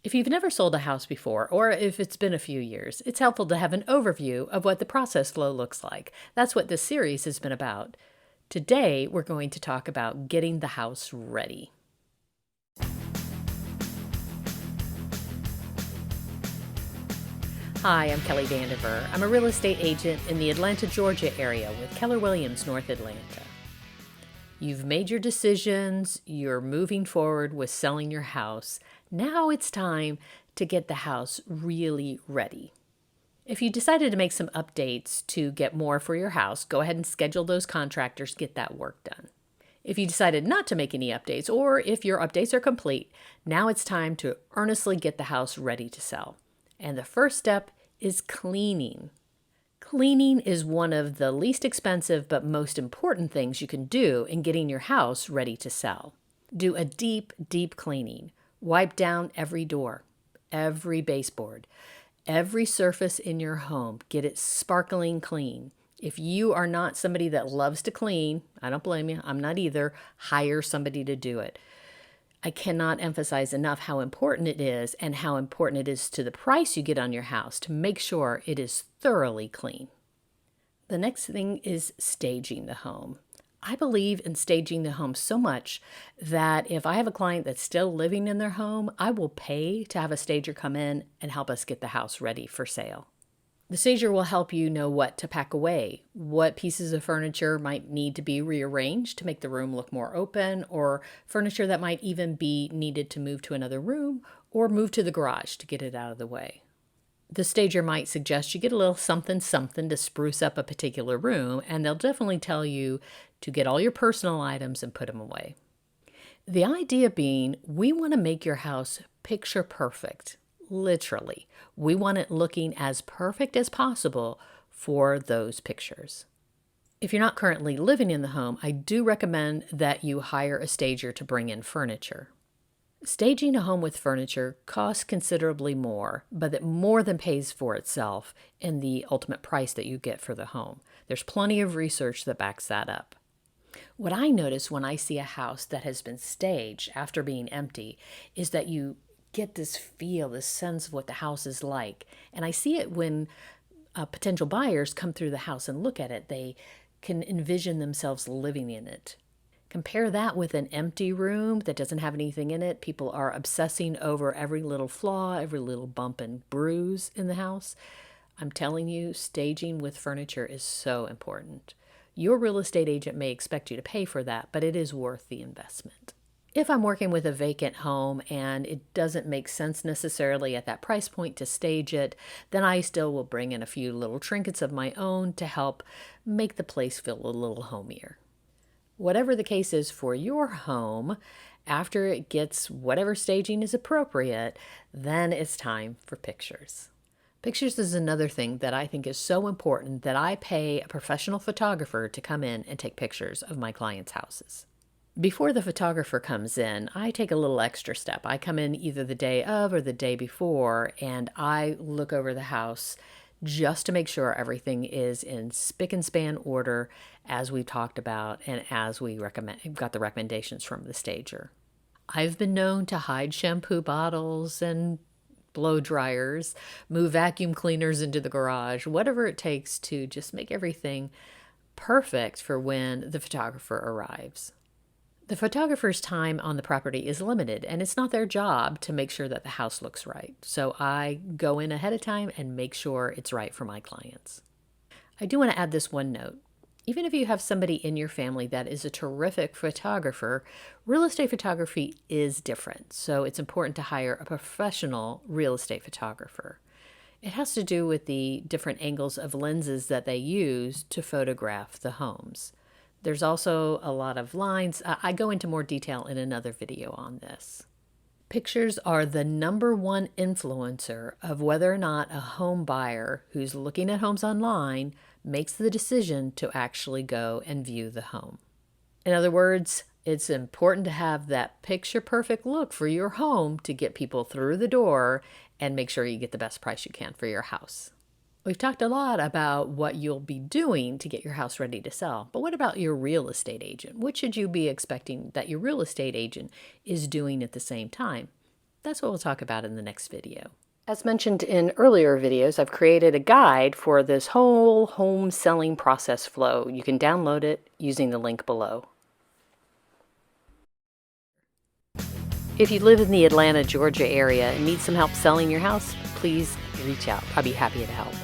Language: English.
If you've never sold a house before, or if it's been a few years, it's helpful to have an overview of what the process flow looks like. That's what this series has been about. Today, we're going to talk about getting the house ready. Hi, I'm Kelly Vandever. I'm a real estate agent in the Atlanta, Georgia area with Keller Williams, North Atlanta. You've made your decisions, you're moving forward with selling your house. Now it's time to get the house really ready. If you decided to make some updates to get more for your house, go ahead and schedule those contractors, get that work done. If you decided not to make any updates, or if your updates are complete, now it's time to earnestly get the house ready to sell. And the first step is cleaning. Cleaning is one of the least expensive but most important things you can do in getting your house ready to sell. Do a deep, deep cleaning. Wipe down every door, every baseboard, every surface in your home. Get it sparkling clean. If you are not somebody that loves to clean, I don't blame you, I'm not either, hire somebody to do it. I cannot emphasize enough how important it is and how important it is to the price you get on your house to make sure it is thoroughly clean. The next thing is staging the home. I believe in staging the home so much that if I have a client that's still living in their home, I will pay to have a stager come in and help us get the house ready for sale. The stager will help you know what to pack away, what pieces of furniture might need to be rearranged to make the room look more open, or furniture that might even be needed to move to another room or move to the garage to get it out of the way. The stager might suggest you get a little something to spruce up a particular room, and they'll definitely tell you to get all your personal items and put them away. The idea being, we want to make your house picture perfect. Literally, we want it looking as perfect as possible for those pictures. If you're not currently living in the home, I do recommend that you hire a stager to bring in furniture. Staging a home with furniture costs considerably more, but it more than pays for itself in the ultimate price that you get for the home. There's plenty of research that backs that up. What I notice when I see a house that has been staged after being empty is that you get this feel, this sense of what the house is like. And I see it when potential buyers come through the house and look at it. They can envision themselves living in it. Compare that with an empty room that doesn't have anything in it. People are obsessing over every little flaw, every little bump and bruise in the house. I'm telling you, staging with furniture is so important. Your real estate agent may expect you to pay for that, but it is worth the investment. If I'm working with a vacant home and it doesn't make sense necessarily at that price point to stage it, then I still will bring in a few little trinkets of my own to help make the place feel a little homier. Whatever the case is for your home, after it gets whatever staging is appropriate, then it's time for pictures. Pictures is another thing that I think is so important that I pay a professional photographer to come in and take pictures of my clients' houses. Before the photographer comes in, I take a little extra step. I come in either the day of or the day before, and I look over the house just to make sure everything is in spick and span order as we talked about and as we got the recommendations from the stager. I've been known to hide shampoo bottles and blow dryers, move vacuum cleaners into the garage, whatever it takes to just make everything perfect for when the photographer arrives. The photographer's time on the property is limited, and it's not their job to make sure that the house looks right. So I go in ahead of time and make sure it's right for my clients. I do want to add this one note. Even if you have somebody in your family that is a terrific photographer, real estate photography is different. So it's important to hire a professional real estate photographer. It has to do with the different angles of lenses that they use to photograph the homes. There's also a lot of lines. I go into more detail in another video on this. Pictures are the number one influencer of whether or not a home buyer who's looking at homes online makes the decision to actually go and view the home. In other words, it's important to have that picture perfect look for your home to get people through the door and make sure you get the best price you can for your house. We've talked a lot about what you'll be doing to get your house ready to sell, but what about your real estate agent? What should you be expecting that your real estate agent is doing at the same time? That's what we'll talk about in the next video. As mentioned in earlier videos, I've created a guide for this whole home selling process flow. You can download it using the link below. If you live in the Atlanta, Georgia area and need some help selling your house, please reach out. I'd be happy to help.